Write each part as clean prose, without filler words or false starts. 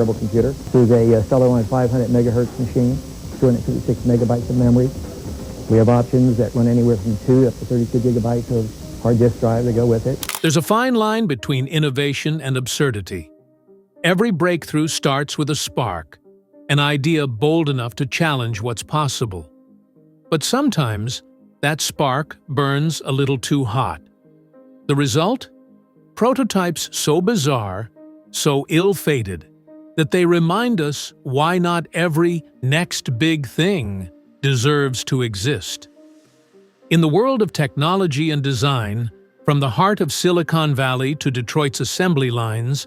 turbo computer. This is a Stellar 500 megahertz machine, 256 megabytes of memory. We have options that run anywhere from 2 up to 32 gigabytes of hard disk drive that go with it. There's a fine line between innovation and absurdity. Every breakthrough starts with a spark, an idea bold enough to challenge what's possible. But sometimes, that spark burns a little too hot. The result? Prototypes so bizarre, so ill-fated, that they remind us why not every next big thing deserves to exist. In the world of technology and design, from the heart of Silicon Valley to Detroit's assembly lines,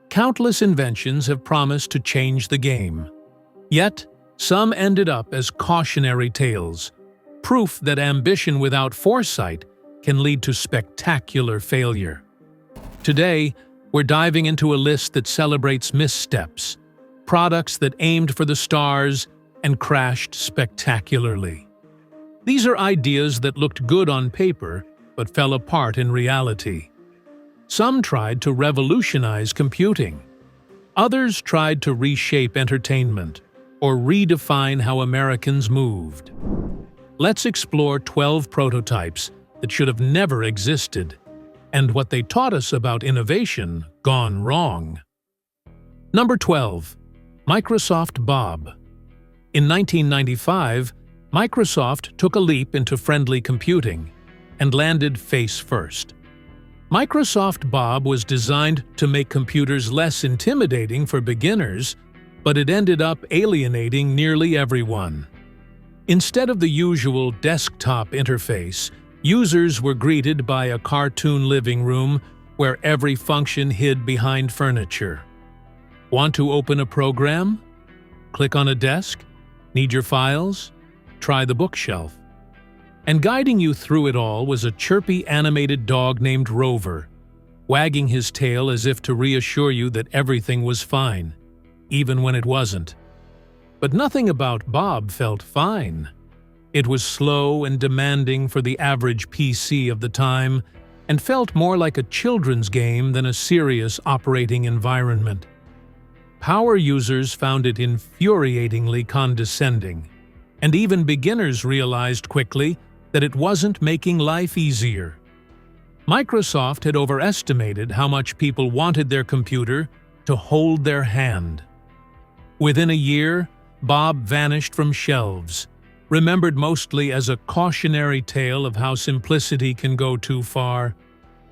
countless inventions have promised to change the game. Yet, some ended up as cautionary tales, proof that ambition without foresight can lead to spectacular failure. Today, we're diving into a list that celebrates missteps, products that aimed for the stars and crashed spectacularly. These are ideas that looked good on paper but fell apart in reality. Some tried to revolutionize computing. Others tried to reshape entertainment or redefine how Americans moved. Let's explore 12 prototypes that should have never existed and what they taught us about innovation gone wrong. Number 12. Microsoft Bob. In 1995, Microsoft took a leap into friendly computing and landed face first. Microsoft Bob was designed to make computers less intimidating for beginners, but it ended up alienating nearly everyone. Instead of the usual desktop interface, users were greeted by a cartoon living room where every function hid behind furniture. Want to open a program? Click on a desk? Need your files? Try the bookshelf. And guiding you through it all was a chirpy animated dog named Rover, wagging his tail as if to reassure you that everything was fine, even when it wasn't. But nothing about Bob felt fine. It was slow and demanding for the average PC of the time and felt more like a children's game than a serious operating environment. Power users found it infuriatingly condescending, and even beginners realized quickly that it wasn't making life easier. Microsoft had overestimated how much people wanted their computer to hold their hand. Within a year, Bob vanished from shelves, remembered mostly as a cautionary tale of how simplicity can go too far.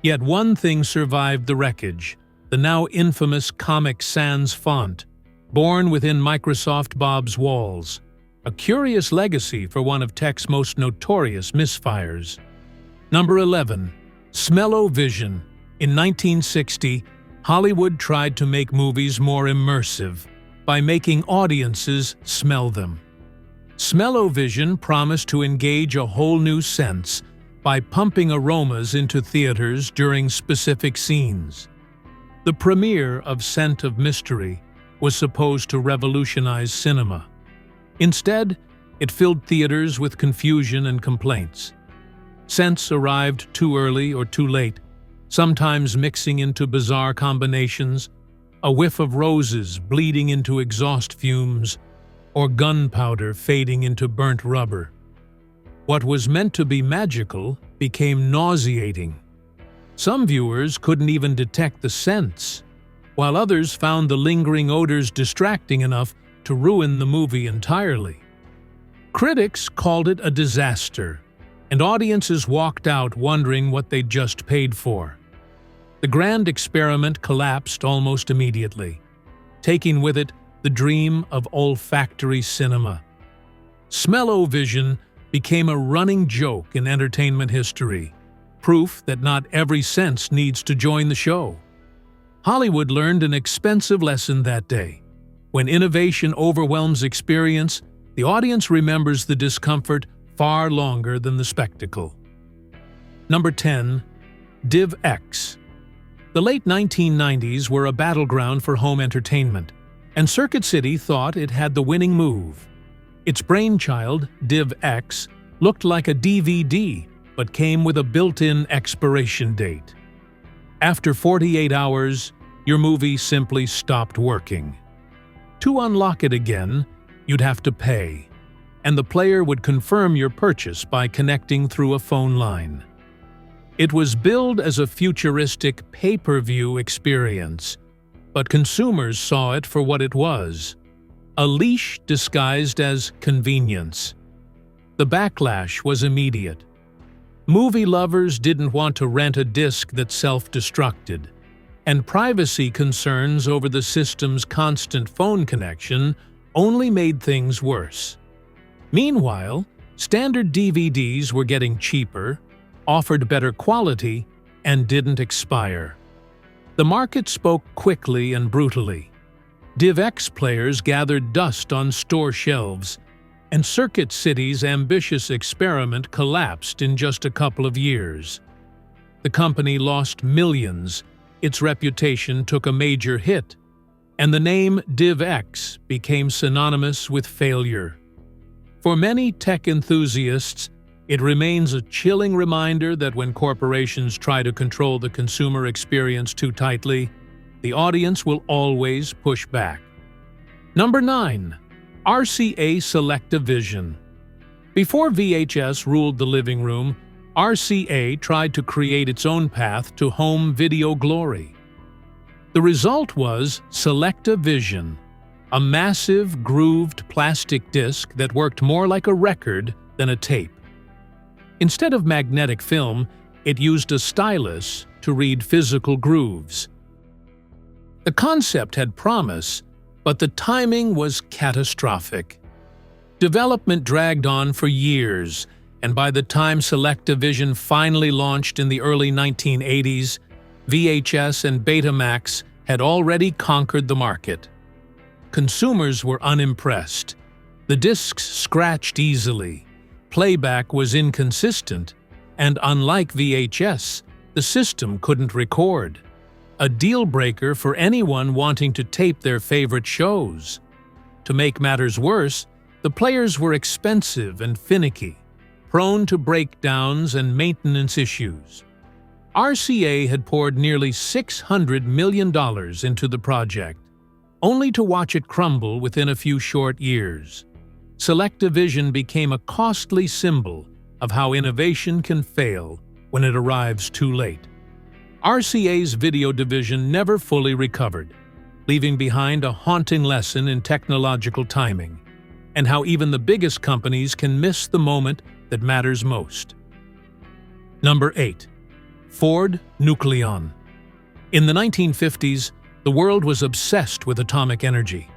Yet one thing survived the wreckage: the now infamous Comic Sans font, born within Microsoft Bob's walls, a curious legacy for one of tech's most notorious misfires. Number 11. Smell-O-Vision. In 1960, Hollywood tried to make movies more immersive by making audiences smell them. Smell-O-Vision promised to engage a whole new sense by pumping aromas into theaters during specific scenes. The premiere of Scent of Mystery was supposed to revolutionize cinema. Instead, it filled theaters with confusion and complaints. Scents arrived too early or too late, sometimes mixing into bizarre combinations, a whiff of roses bleeding into exhaust fumes, or gunpowder fading into burnt rubber. What was meant to be magical became nauseating. Some viewers couldn't even detect the scents, while others found the lingering odors distracting enough to ruin the movie entirely. Critics called it a disaster, and audiences walked out wondering what they'd just paid for. The grand experiment collapsed almost immediately, taking with it the dream of olfactory cinema. Smell-O-Vision became a running joke in entertainment history, proof that not every sense needs to join the show. Hollywood learned an expensive lesson that day. When innovation overwhelms experience, the audience remembers the discomfort far longer than the spectacle. Number 10. DivX. The late 1990s were a battleground for home entertainment, and Circuit City thought it had the winning move. Its brainchild, DivX, looked like a DVD, but came with a built-in expiration date. After 48 hours, your movie simply stopped working. To unlock it again, you'd have to pay, and the player would confirm your purchase by connecting through a phone line. It was billed as a futuristic pay-per-view experience, but consumers saw it for what it was: a leash disguised as convenience. The backlash was immediate. Movie lovers didn't want to rent a disc that self-destructed, and privacy concerns over the system's constant phone connection only made things worse. Meanwhile, standard DVDs were getting cheaper, offered better quality, and didn't expire. The market spoke quickly and brutally. DivX players gathered dust on store shelves, and Circuit City's ambitious experiment collapsed in just a couple of years. The company lost millions, its reputation took a major hit, and the name DivX became synonymous with failure. For many tech enthusiasts, it remains a chilling reminder that when corporations try to control the consumer experience too tightly, the audience will always push back. Number 9. RCA SelectaVision. Before VHS ruled the living room, RCA tried to create its own path to home video glory. The result was SelectaVision, a massive, grooved plastic disc that worked more like a record than a tape. Instead of magnetic film, it used a stylus to read physical grooves. The concept had promise, but the timing was catastrophic. Development dragged on for years, and by the time SelectaVision finally launched in the early 1980s, VHS and Betamax had already conquered the market. Consumers were unimpressed. The discs scratched easily, playback was inconsistent, and unlike VHS, the system couldn't record. A deal-breaker for anyone wanting to tape their favorite shows. To make matters worse, the players were expensive and finicky, prone to breakdowns and maintenance issues. RCA had poured nearly $600 million into the project, only to watch it crumble within a few short years. SelectaVision became a costly symbol of how innovation can fail when it arrives too late. RCA's video division never fully recovered, leaving behind a haunting lesson in technological timing, and how even the biggest companies can miss the moment that matters most. Number 8. Ford Nucleon. In the 1950s, the world was obsessed with atomic energy.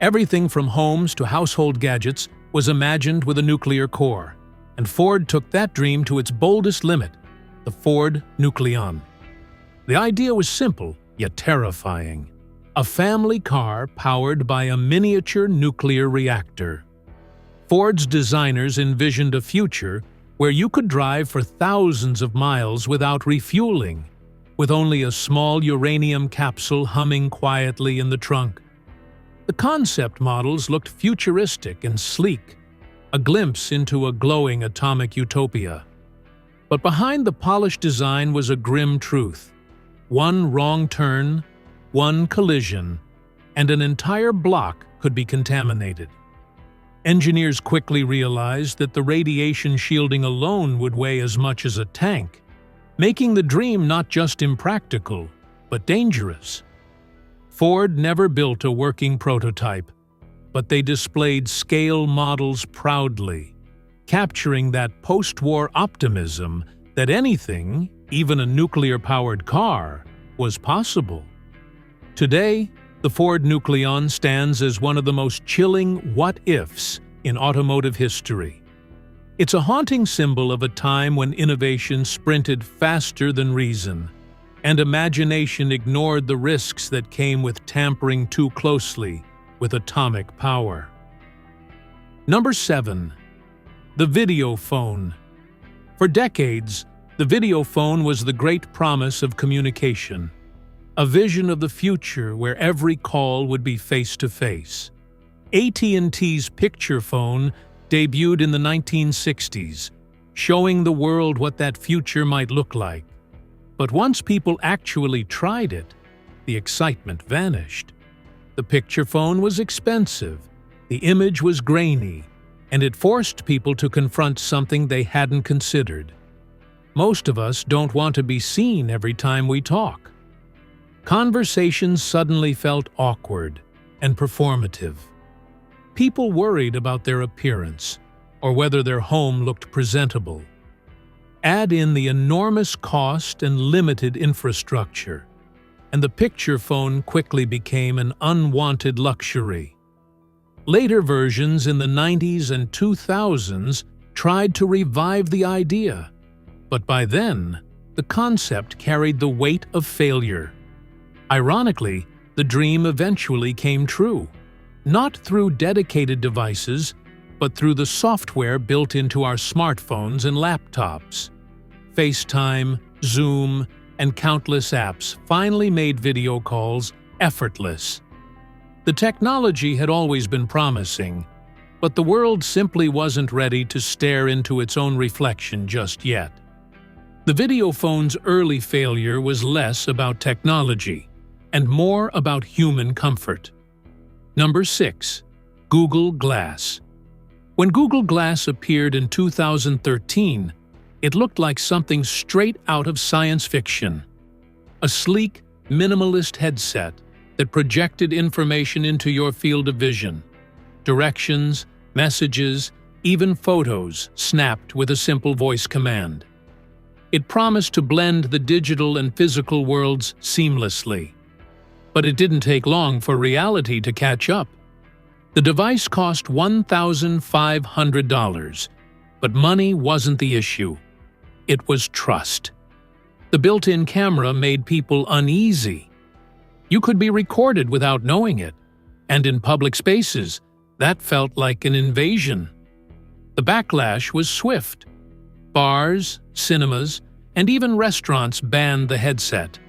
Everything from homes to household gadgets was imagined with a nuclear core, and Ford took that dream to its boldest limit, the Ford Nucleon. The idea was simple, yet terrifying. A family car powered by a miniature nuclear reactor. Ford's designers envisioned a future where you could drive for thousands of miles without refueling, with only a small uranium capsule humming quietly in the trunk. The concept models looked futuristic and sleek, a glimpse into a glowing atomic utopia. But behind the polished design was a grim truth. One wrong turn, one collision, and an entire block could be contaminated. Engineers quickly realized that the radiation shielding alone would weigh as much as a tank, making the dream not just impractical, but dangerous. Ford never built a working prototype, but they displayed scale models proudly, capturing that post-war optimism that anything, even a nuclear-powered car, was possible. Today, the Ford Nucleon stands as one of the most chilling what-ifs in automotive history. It's a haunting symbol of a time when innovation sprinted faster than reason, and imagination ignored the risks that came with tampering too closely with atomic power. Number 7. The video phone. For decades, the video phone was the great promise of communication, a vision of the future where every call would be face-to-face. AT&T's picture phone debuted in the 1960s, showing the world what that future might look like. But once people actually tried it, the excitement vanished. The picture phone was expensive, the image was grainy, and it forced people to confront something they hadn't considered. Most of us don't want to be seen every time we talk. Conversations suddenly felt awkward and performative. People worried about their appearance or whether their home looked presentable. Add in the enormous cost and limited infrastructure, and the picture phone quickly became an unwanted luxury. Later versions in the 90s and 2000s tried to revive the idea, but by then, the concept carried the weight of failure. Ironically, the dream eventually came true, not through dedicated devices, but through the software built into our smartphones and laptops. FaceTime, Zoom, and countless apps finally made video calls effortless. The technology had always been promising, but the world simply wasn't ready to stare into its own reflection just yet. The video phone's early failure was less about technology and more about human comfort. Number 6. Google Glass. When Google Glass appeared in 2013, it looked like something straight out of science fiction. A sleek, minimalist headset that projected information into your field of vision. Directions, messages, even photos snapped with a simple voice command. It promised to blend the digital and physical worlds seamlessly. But it didn't take long for reality to catch up. The device cost $1,500, but money wasn't the issue. It was trust. The built-in camera made people uneasy. You could be recorded without knowing it, and in public spaces, that felt like an invasion. The backlash was swift. Bars, cinemas, and even restaurants banned the headset.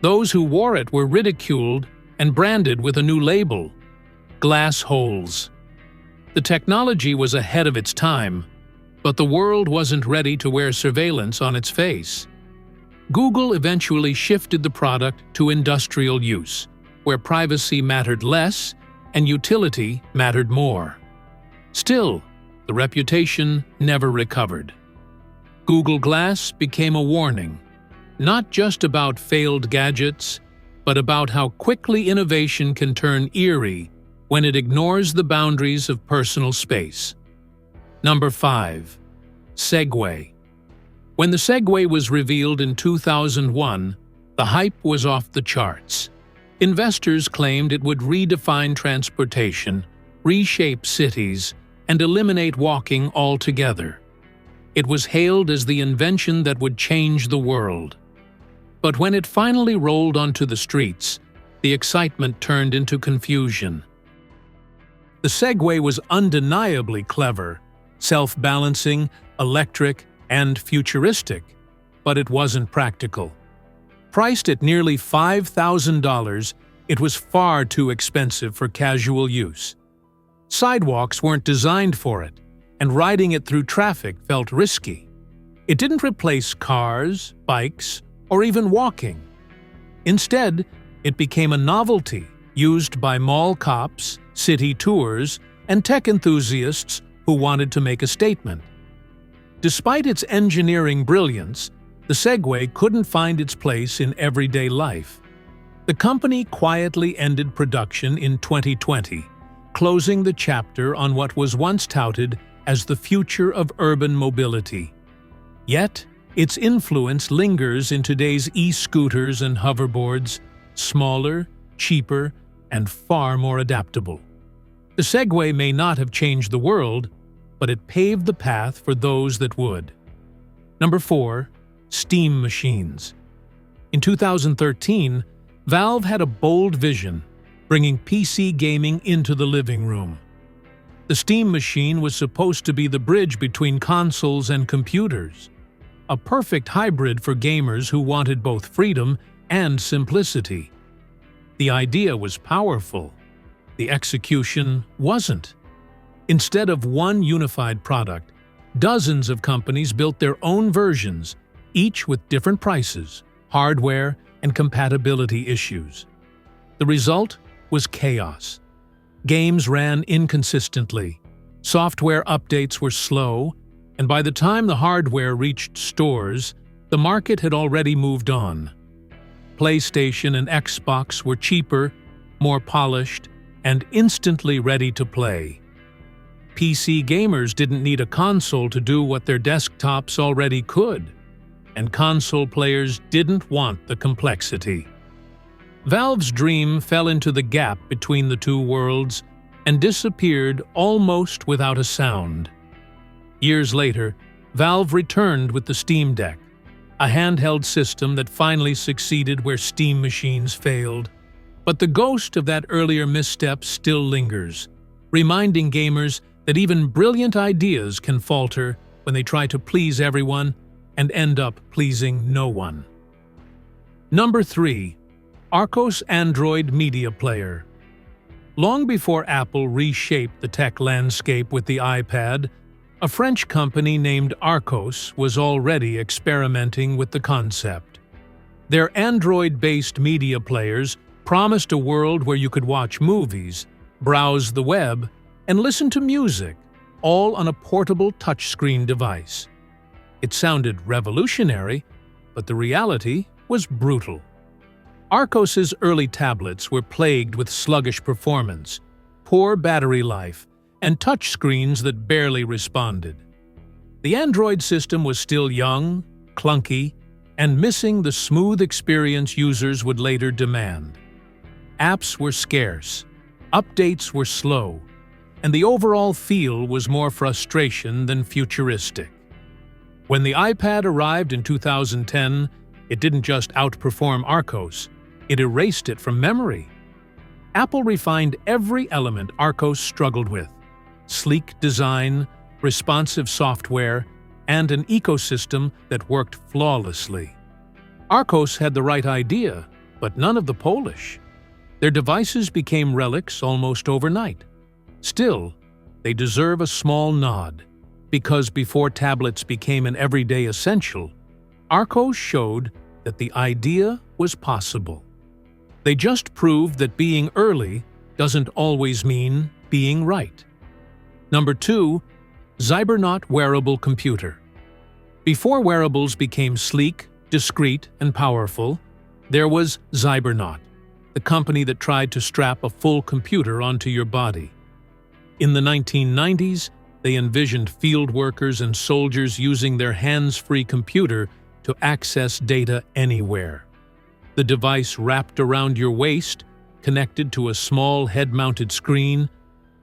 Those who wore it were ridiculed and branded with a new label: glass holes. The technology was ahead of its time, but the world wasn't ready to wear surveillance on its face. Google eventually shifted the product to industrial use, where privacy mattered less and utility mattered more. Still, the reputation never recovered. Google Glass became a warning, not just about failed gadgets, but about how quickly innovation can turn eerie when it ignores the boundaries of personal space. Number 5. Segway. When the Segway was revealed in 2001, the hype was off the charts. Investors claimed it would redefine transportation, reshape cities, and eliminate walking altogether. It was hailed as the invention that would change the world. But when it finally rolled onto the streets, the excitement turned into confusion. The Segway was undeniably clever, self-balancing, electric, and futuristic, but it wasn't practical. Priced at nearly $5,000, it was far too expensive for casual use. Sidewalks weren't designed for it, and riding it through traffic felt risky. It didn't replace cars, bikes, or even walking. Instead, it became a novelty used by mall cops, city tours, and tech enthusiasts who wanted to make a statement. Despite its engineering brilliance, the Segway couldn't find its place in everyday life. The company quietly ended production in 2020, closing the chapter on what was once touted as the future of urban mobility. Yet, its influence lingers in today's e-scooters and hoverboards, smaller, cheaper, and far more adaptable. The Segway may not have changed the world, but it paved the path for those that would. Number 4. Steam machines. In 2013, Valve had a bold vision, bringing PC gaming into the living room. The Steam machine was supposed to be the bridge between consoles and computers, a perfect hybrid for gamers who wanted both freedom and simplicity. The idea was powerful. The execution wasn't. Instead of one unified product, dozens of companies built their own versions, each with different prices, hardware, and compatibility issues. The result? was chaos. Games ran inconsistently, software updates were slow, and by the time the hardware reached stores, the market had already moved on. PlayStation and Xbox were cheaper, more polished, and instantly ready to play. PC gamers didn't need a console to do what their desktops already could, and console players didn't want the complexity. Valve's dream fell into the gap between the two worlds and disappeared almost without a sound. Years later, Valve returned with the Steam Deck, a handheld system that finally succeeded where Steam machines failed. But the ghost of that earlier misstep still lingers, reminding gamers that even brilliant ideas can falter when they try to please everyone and end up pleasing no one. Number 3. Archos Android Media Player. Long before Apple reshaped the tech landscape with the iPad, a French company named Archos was already experimenting with the concept. Their Android-based media players promised a world where you could watch movies, browse the web, and listen to music, all on a portable touchscreen device. It sounded revolutionary, but the reality was brutal. Archos's early tablets were plagued with sluggish performance, poor battery life, and touchscreens that barely responded. The Android system was still young, clunky, and missing the smooth experience users would later demand. Apps were scarce, updates were slow, and the overall feel was more frustration than futuristic. When the iPad arrived in 2010, it didn't just outperform Archos, it erased it from memory. Apple refined every element Archos struggled with: sleek design, responsive software, and an ecosystem that worked flawlessly. Archos had the right idea, but none of the polish. Their devices became relics almost overnight. Still, they deserve a small nod, because before tablets became an everyday essential, Archos showed that the idea was possible. They just proved that being early doesn't always mean being right. Number 2. Zybernaut Wearable Computer. Before wearables became sleek, discreet, and powerful, there was Zybernaut, the company that tried to strap a full computer onto your body. In the 1990s, they envisioned field workers and soldiers using their hands-free computer to access data anywhere. The device wrapped around your waist, connected to a small head-mounted screen,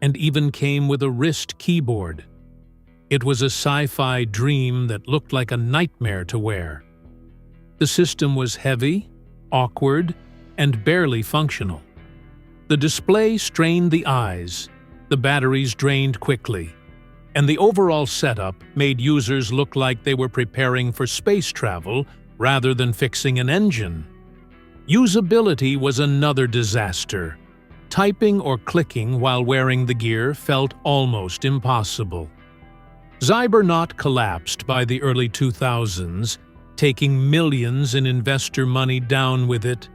and even came with a wrist keyboard. It was a sci-fi dream that looked like a nightmare to wear. The system was heavy, awkward, and barely functional. The display strained the eyes, the batteries drained quickly, and the overall setup made users look like they were preparing for space travel rather than fixing an engine. Usability was another disaster. Typing or clicking while wearing the gear felt almost impossible. Zybernaut collapsed by the early 2000s, taking millions in investor money down with it.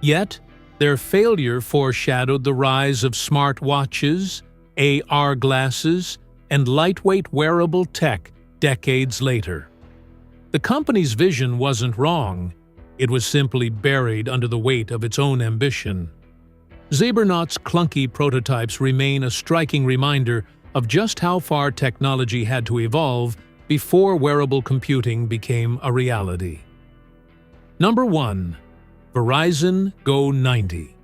Yet, their failure foreshadowed the rise of smartwatches, AR glasses, and lightweight wearable tech decades later. The company's vision wasn't wrong, it was simply buried under the weight of its own ambition. Zybernaut's clunky prototypes remain a striking reminder of just how far technology had to evolve before wearable computing became a reality. Number 1. Verizon Go 90.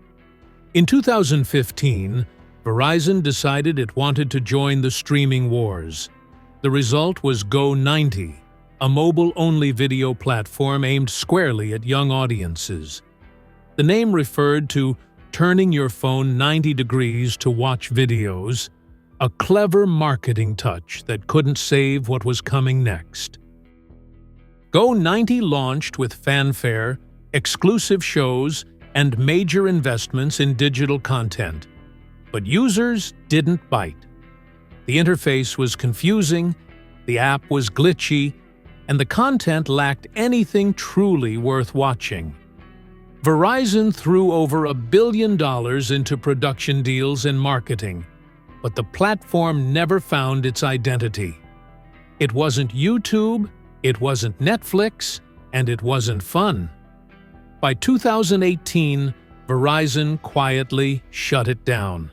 In 2015, Verizon decided it wanted to join the streaming wars. The result was Go 90, a mobile-only video platform aimed squarely at young audiences. The name referred to turning your phone 90 degrees to watch videos, a clever marketing touch that couldn't save what was coming next. Go 90 launched with fanfare, exclusive shows, and major investments in digital content. But users didn't bite. The interface was confusing, the app was glitchy, and the content lacked anything truly worth watching. Verizon threw over $1 billion into production deals and marketing, but the platform never found its identity. It wasn't YouTube, it wasn't Netflix, and it wasn't fun. By 2018, Verizon quietly shut it down.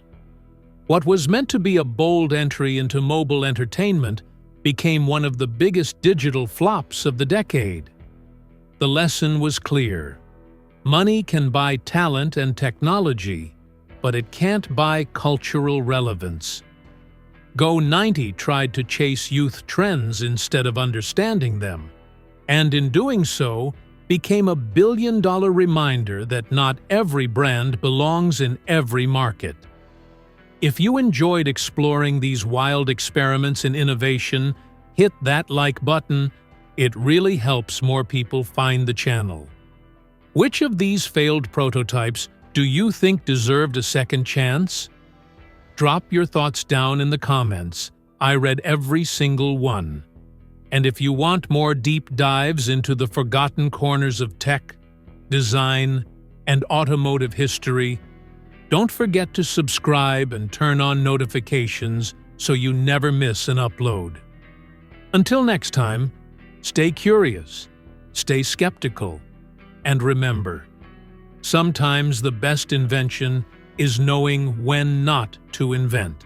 What was meant to be a bold entry into mobile entertainment became one of the biggest digital flops of the decade. The lesson was clear. Money can buy talent and technology, but it can't buy cultural relevance. Go90 tried to chase youth trends instead of understanding them, and in doing so, became a billion-dollar reminder that not every brand belongs in every market. If you enjoyed exploring these wild experiments in innovation, hit that like button. It really helps more people find the channel. Which of these failed prototypes do you think deserved a second chance? Drop your thoughts down in the comments. I read every single one. And if you want more deep dives into the forgotten corners of tech, design, and automotive history, don't forget to subscribe and turn on notifications so you never miss an upload. Until next time, stay curious, stay skeptical, and remember, sometimes the best invention is knowing when not to invent.